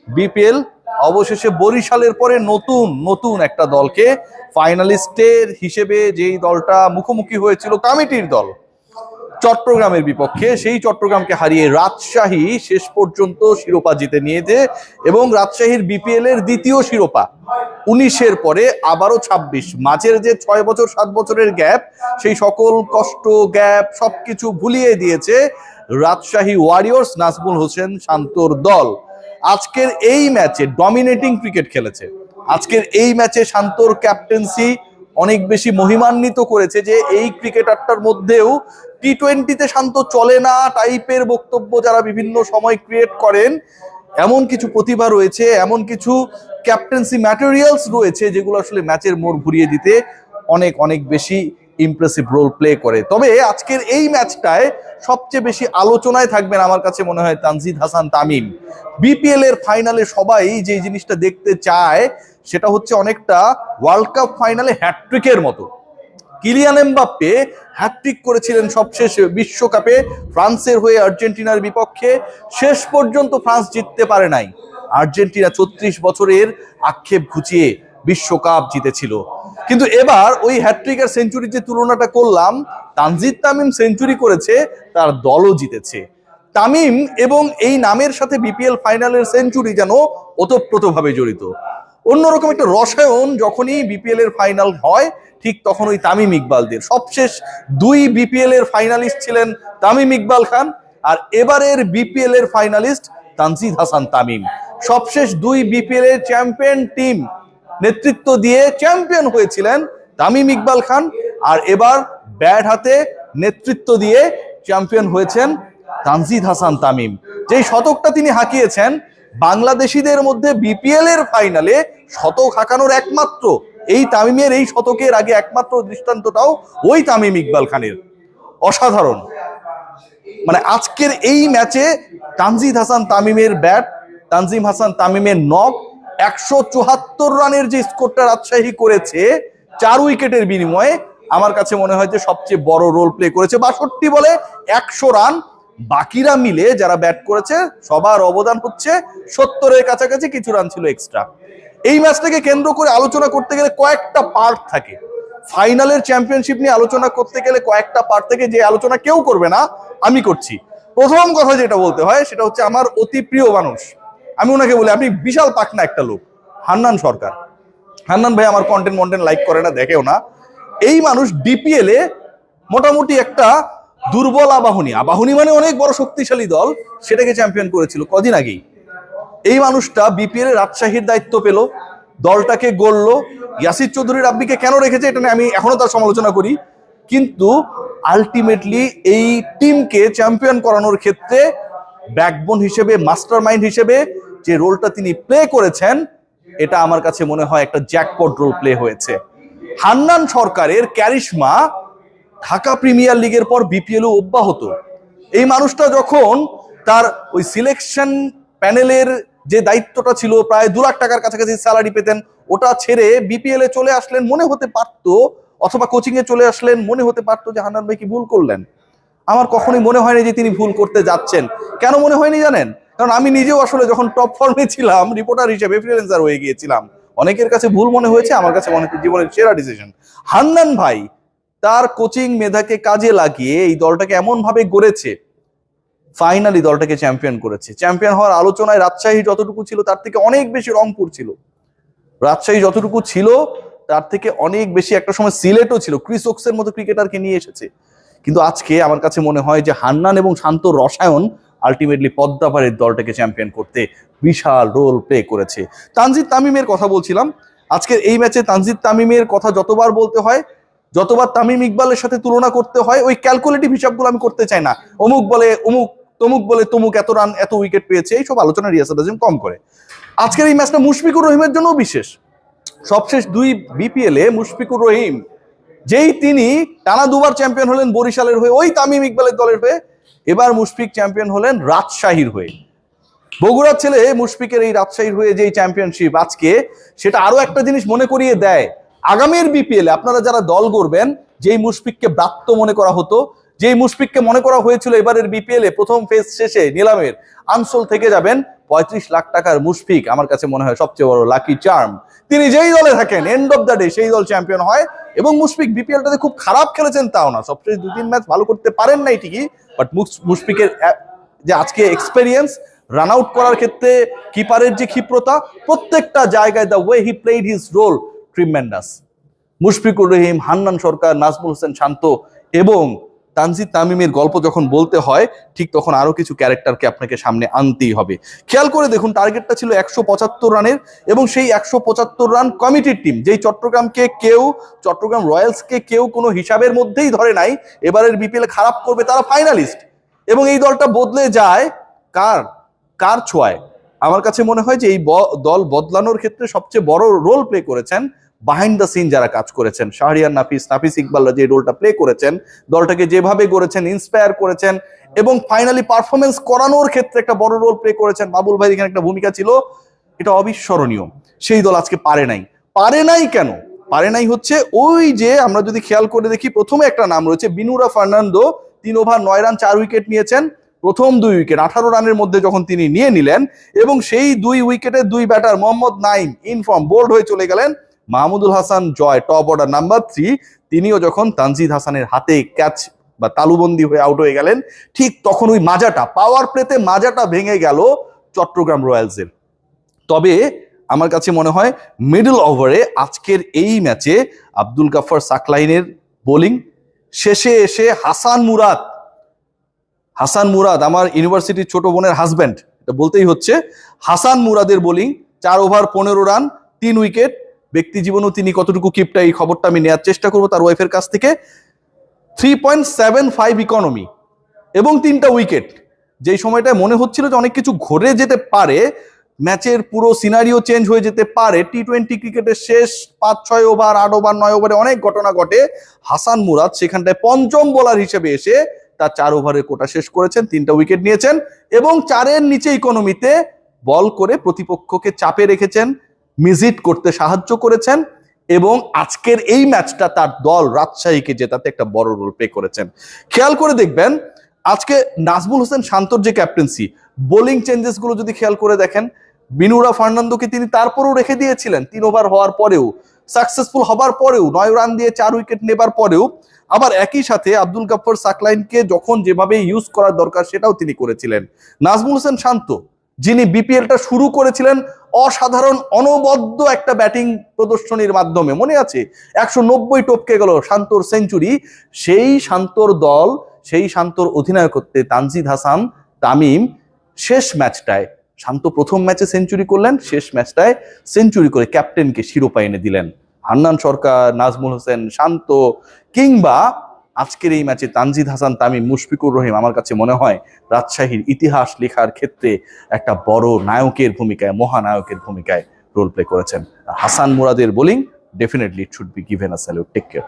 BPL অবশেষে বরিশালের পরে নতুন নতুন একটা দলকে ফাইনালিস্টের হিসেবে যেই দলটা মুখোমুখি হয়েছিল কমিটির দল চট্টগ্রামের বিপক্ষে, সেই চট্টগ্রামকে হারিয়ে রাজশাহী শেষ পর্যন্ত শিরোপা জিতে নিয়েছে এবং রাজশাহীর বিপিএল এর দ্বিতীয় শিরোপা। 19-এর পরে আবারও 26, মাঝের যে 6 বছর 7 বছরের গ্যাপ, সেই সকল কষ্ট গ্যাপ সবকিছু ভুলিয়ে দিয়েছে রাজশাহী ওয়ারিয়র্স, নাজমুল হোসেন শান্তর দল। আজকের এই ম্যাচে ডমিনেটিং ক্রিকেট খেলেছে। আজকের এই ম্যাচে শান্তর ক্যাপ্টেন্সি অনেক বেশি মহিমান্বিত করেছে যে এই ক্রিকেটারটার মধ্যেও টি20-তে শান্ত চলে না টাইপের বক্তব্য যারা বিভিন্ন সময় ক্রিয়েট করেন, এমন কিছু প্রতিভা রয়েছে, এমন কিছু ক্যাপ্টেন্সি ম্যাটেরিয়ালস রয়েছে যেগুলো আসলে ম্যাচের মোড় ঘুরিয়ে দিতে অনেক অনেক বেশি ইমপ্রেসিভ রোল প্লে করে। তবে আজকের এই ম্যাচটায় সবচেয়ে বেশি আলোচনায় থাকবেন আমার কাছে মনে হয় তানজিদ হাসান তামিম। বিপিএল এর ফাইনালে সবাই যে জিনিসটা দেখতে চায় সেটা হচ্ছে অনেকটা ওয়ার্ল্ড কাপ ফাইনালে হ্যাটট্রিকের মতো। কিলিয়ান এমবাপ্পে হ্যাটট্রিক করেছিলেন সবশেষ বিশ্বকাপে ফ্রান্সের হয়ে আর্জেন্টিনার বিপক্ষে, শেষ পর্যন্ত ফ্রান্স জিততে পারে নাই। আর্জেন্টিনা 36 বছরের আক্ষেপ ঘুচিয়ে বিশ্বকাপ জিতেছিল। কিন্তু এবার ওই হ্যাটট্রিক আর সেঞ্চুরির যে তুলনাটা করলাম, তানজিদ তামিম সেঞ্চুরি করেছে, তার দলও জিতেছে। তামিম এবং এই নামের সাথে বিপিএল ফাইনালের সেঞ্চুরি যেন ওতপ্রোতভাবে জড়িত। অন্যরকম একটা রসায়ন যখনই বিপিএল এর ফাইনাল হয়, ঠিক তখন ওই তামিম ইকবালদের সবশেষ 2 বিপিএল এর ফাইনালিস্ট ছিলেন তামিম ইকবাল খান, আর এবারের বিপিএল এর ফাইনালিস্ট তানজিদ হাসান তামিম। সবশেষ 2 বিপিএল এর চ্যাম্পিয়ন টিম নেতৃত্ব দিয়ে চ্যাম্পিয়ন হয়েছিলেন তামিম ইকবাল খান, আর এবার ব্যাট হাতে নেতৃত্ব দিয়ে চ্যাম্পিয়ন হয়েছেন তানজিদ হাসান তামিম। যেই শতকটা তিনি হাঁকিয়েছেন, বাংলাদেশিদের মধ্যে বিপিএল এর ফাইনালে শতক হাঁকানোর একমাত্র এই তামিমের এই শতকের আগে একমাত্র দৃষ্টান্তটাও ওই তামিম ইকবাল খানের। অসাধারণ। মানে আজকের এই ম্যাচে তানজিদ হাসান তামিমের ব্যাট, তানজিম হাসান তামিমের নক, 174 রানের যে স্কোরটা রাজশাহী করেছে 4 উইকেটের বিনিময়ে, আমার কাছে মনে হয় যে সবচেয়ে বড় রোল প্লে করেছে। 62 বলে 100 রান, বাকিরা মিলে যারা ব্যাট করেছে সবার অবদান হচ্ছে 70-এর কাছাকাছি, কিছু রান ছিল এক্সট্রা। এই ম্যাচটাকে কেন্দ্র করে আলোচনা করতে গেলে কয়েকটা পার্ট থাকে। ফাইনালের চ্যাম্পিয়নশিপ নিয়ে আলোচনা করতে গেলে কয়েকটা পার্ট থেকে, যে আলোচনা কেউ করবে না আমি করছি। প্রথম কথা যেটা বলতে হয় সেটা হচ্ছে আমার অতি প্রিয় মানুষ, আমি ওনাকে বলি, আপনি বিশাল পাকনা একটা লোক, হান্নান সরকার। হান্নান ভাই আমার কন্টেন্ট লাইক করে না, দেখেও না। এই মানুষ বিপিএল এ মোটামুটি একটা দুর্বল আবাহনী মানে অনেক বড় শক্তিশালী দল, সেটাকে চ্যাম্পিয়ন করেছিল কদিন আগেই। এই মানুষটা বিপিএল এ রাজশাহীর দায়িত্ব পেল, দলটাকে গড়লো। ইয়াসির চৌধুরী রাব্বিকে কেন রেখেছে এটা নিয়ে আমি এখনো তার সমালোচনা করি, কিন্তু আলটিমেটলি এই টিমকে চ্যাম্পিয়ন করানোর ক্ষেত্রে ব্যাকবোন হিসেবে, মাস্টার মাইন্ড হিসেবে যে রোলটা তিনি প্লে করেছেন, এটা আমার কাছে মনে হয় একটা জ্যাকপট রোল প্লে হয়েছে। হান্নান সরকারের ক্যারিশমা ঢাকা প্রিমিয়ার লিগের পর বিপিএলও অব্যাহত। এই মানুষটা যখন তার ওই সিলেকশন প্যানেলের যে দায়িত্বটা ছিল, প্রায় 2 লাখ টাকার কাছাকাছি স্যালারি পেতেন, ওটা ছেড়ে বিপিএল এ চলে আসলেন, মনে হতে পারতো, অথবা কোচিং এ চলে আসলেন, মনে হতে পারতো যে হান্নান ভাই কি ভুল করলেন। আমার কখনোই মনে হয়নি যে তিনি ভুল করতে যাচ্ছেন। কেন মনে হয়নি জানেন? কারণ আমি নিজেও আসলে যখন টপ ফর্মে ছিলাম, রিপোর্টার হিসেবে ফ্রিল্যান্সার হয়ে গিয়েছিলাম, অনেকের কাছে ভুল মনে হয়েছে, আমার কাছে মনে হচ্ছে জীবনের সেরা ডিসিশন। হান্নান ভাই তার কোচিং মেধাকে কাজে লাগিয়ে এই দলটাকে এমন ভাবে গড়েছে, ফাইনালি দলটাকে চ্যাম্পিয়ন করেছে। চ্যাম্পিয়ন হওয়ার আলোচনায় রাজশাহী যতটুকু ছিল তার থেকে অনেক বেশি রংপুর ছিল, রাজশাহী যতটুকু ছিল তার থেকে অনেক বেশি একটা সময় সিলেটও ছিল, ক্রিস ওকসের মতো ক্রিকেটারকে নিয়ে এসেছে। কিন্তু আজকে আমার কাছে মনে হয় যে হান্নান এবং শান্তর রসায়ন আলটিমেটলি পদ্মাপাড়ের দলটাকে চ্যাম্পিয়ন করতে বিশাল রোল প্লে করেছে। তানজিদ তামিমের কথা বলছিলাম, আজকের এই ম্যাচে তানজিদ তামিমের কথা যতবার বলতে হয়, যতবার তামিম ইকবালের সাথে তুলনা করতে হয়, ওই ক্যালকুলেটিভ হিসাবগুলো আমি করতে চাই না। অমুক বলে অমুক, তমুক বলে তমুক এত রান এত উইকেট পেয়েছে, এইসব আলোচনা রিয়াসাত আজিম কম করে। আজকের এই ম্যাচটা মুশফিকুর রহিমের জন্য বিশেষ। সবশেষ 2 বিপিএল এ মুশফিকুর রহিম, যেই তিনি টানা 2 বার চ্যাম্পিয়ন হলেন বরিশালের হয়ে ওই তামিম ইকবালের দলের হয়ে, এবার মুশফিক চ্যাম্পিয়ন হলেন রাজশাহীর হয়ে। বগুড়ার ছেলে মুশফিকের এই রাজশাহীর হয়ে যেই চ্যাম্পিয়নশিপ আজকে, সেটা আরো একটা জিনিস মনে করিয়ে দেয়, আগামীর বিপিএল এ আপনারা যারা দল গড়বেন, যেই মুশফিককে ব্রাত্য মনে করা হতো, যেই মুশফিককে মনে করা হয়েছিল এবারের বিপিএল এ প্রথম ফেজ শেষে নিলামের আনসোল থেকে যাবেন, 35 লাখ টাকার মুশফিক আমার কাছে মনে হয় সবচেয়ে বড় লাকি চার্ম। তিনি যেই দলে থাকেন এন্ড অফ দ্য ডে সেই দল চ্যাম্পিয়ন হয়। এবং মুশফিক বিপিএলটাতে খুব খারাপ খেলেছেন তাও না, সবচেয়ে 2-3 ম্যাচ ভালো করতে পারেন নাই ঠিকই, বাট মুশফিকের যে আজকে এক্সপেরিয়েন্স, রান আউট করার ক্ষেত্রে কিপারের যে ক্ষিপ্রতা, প্রত্যেকটা জায়গায় the way he played his role tremendous. Mushfiqur Rahim, Hannan Sarkar, Najmul Hossain Shanto এবং তানজিদ তামিমের গল্প যখন বলতে হয় ঠিক তখন আরো কিছু ক্যারেক্টারকে আপনাকে সামনে আনতেই হবে। খেয়াল করে দেখুন, টার্গেটটা ছিল 175 রানের এবং সেই 175 রান কমিটির টিম, যেই চট্টগ্রাম রয়্যালসকে কেউ কোনো হিসাবের মধ্যেই ধরে নাই এবারের বিপিএল খারাপ করবে, তারা ফাইনালিস্ট। এবং এই দলটা বদলে যায় কার ছোঁয়ায়? আমার কাছে মনে হয় যে এই দল বদলানোর ক্ষেত্রে সবচেয়ে বড় রোল প্লে করেছেন বিহাইন্ড দ্য সিন যারা কাজ করেছেন, শাহরিয়ার নাফিস ইকবালরা যে রোলটা প্লে করেছেন, দলটাকে যেভাবে গড়েছেন, ইন্সপায়ার করেছেন এবং ফাইনালি পারফরমেন্স করানোর ক্ষেত্রে একটা বড় রোল প্লে করেছেন। বাবুল ভাই এখানে একটা ভূমিকা ছিল, এটা অবিস্মরণীয়। সেই দল আজকে পারে নাই কেন? পারে নাই হচ্ছে ওই যে আমরা যদি খেয়াল করে দেখি, প্রথমে একটা নাম রয়েছে Binura Fernando, 3 over 9 run 4 wicket নিয়েছেন। প্রথম 2 উইকেট 18 রানের মধ্যে যখন তিনি নিয়ে নিলেন এবং সেই 2 উইকেটে 2 batter Mohammad Naim in form bowled হয়ে চলে গেলেন, Mahmudul Hasan Joy top order number 3 তিনিও যখন তানজিদ হাসানের হাতে ক্যাচ বা তালুবন্দি হয়ে আউট হয়ে গেলেন, ঠিক তখন ওই পাওয়ার প্লেতে মাজাটা ভেঙে গেল চট্টগ্রাম রয়্যালসের। তবে আমার কাছে মনে হয় মিডল ওভারে আজকের এই ম্যাচে আব্দুল গাফফার সাকলাইনের বোলিং, শেষে এসে হাসান মুরাদ আমার ইউনিভার্সিটির ছোট বোনের হাজব্যান্ড, এটা বলতেই হচ্ছে, হাসান মুরাদের বোলিং 4 ওভার 15 রান 3 উইকেট। ব্যক্তি জীবনেও তিনি কতটুকু কিপটা এই খবরটা আমি নেওয়ার চেষ্টা করবো তার ওয়াইফের কাছ থেকে। 3.75 ইকোনমি এবং 3টা উইকেট, যেই সময়টায় মনে হচ্ছিল যে অনেক কিছু ঘটে যেতে পারে, ম্যাচের পুরো সিনারিও চেঞ্জ হয়ে যেতে পারে। টি-20 ক্রিকেটের শেষ 5-6 ওভার 8 ওভার 9 ওভারে অনেক ঘটনা ঘটে। হাসান মুরাদ সেখানটায় পঞ্চম বোলার হিসেবে এসে তার 4 ওভারের কোটা শেষ করেছেন, 3টা উইকেট নিয়েছেন এবং 4-এর নিচে ইকোনমিতে বল করে প্রতিপক্ষকে চাপে রেখেছেন, মিসহিট করতে সাহায্য করেছেন এবং আজকের এই ম্যাচটা তার দল রাজশাহীকে জেতাতে একটা বড় রোল প্লে করেছেন। খেয়াল করে দেখবেন আজকে নাজমুল হোসেন শান্তর যে ক্যাপ্টেন্সি, বোলিং চেঞ্জেস গুলো যদি খেয়াল করে দেখেন, বিনুরা ফার্নান্দোকে তিনি তারপরেও রেখে দিয়েছিলেন 3 ওভার হওয়ার পরেও, সাকসেসফুল হবার পরেও, 9 রান দিয়ে 4 উইকেট নেবার পরেও। আবার একই সাথে আব্দুল গাফফার সাকলাইনকে যখন যেভাবে ইউজ করার দরকার সেটাও তিনি করেছিলেন। নাজমুল হোসেন শান্ত, যিনি বিপিএলটা শুরু করেছিলেন অসাধারণ অনবদ্য একটা ব্যাটিং প্রদর্শনীর মাধ্যমে, মনে আছে 190 টপকে গেল শান্তর সেঞ্চুরি, সেই শান্তর অধিনায়কত্বে তানজিদ হাসান তামিম শেষ ম্যাচটায়, শান্ত প্রথম ম্যাচে সেঞ্চুরি করলেন, শেষ ম্যাচটায় সেঞ্চুরি করে ক্যাপ্টেনকে শিরোপা এনে দিলেন। হান্নান সরকার, নাজমুল হোসেন শান্ত কিংবা আজকের এই ম্যাচে তানজিদ হাসান তামিম, মুশফিকুর রহিম আমার কাছে মনে হয় রাজশাহীর ইতিহাস লেখার ক্ষেত্রে একটা বড় নায়কের ভূমিকায়, মহানায়কের ভূমিকায় রোল প্লে করেছেন। হাসান মুরাদের bowling definitely it should be given a salute. Take care.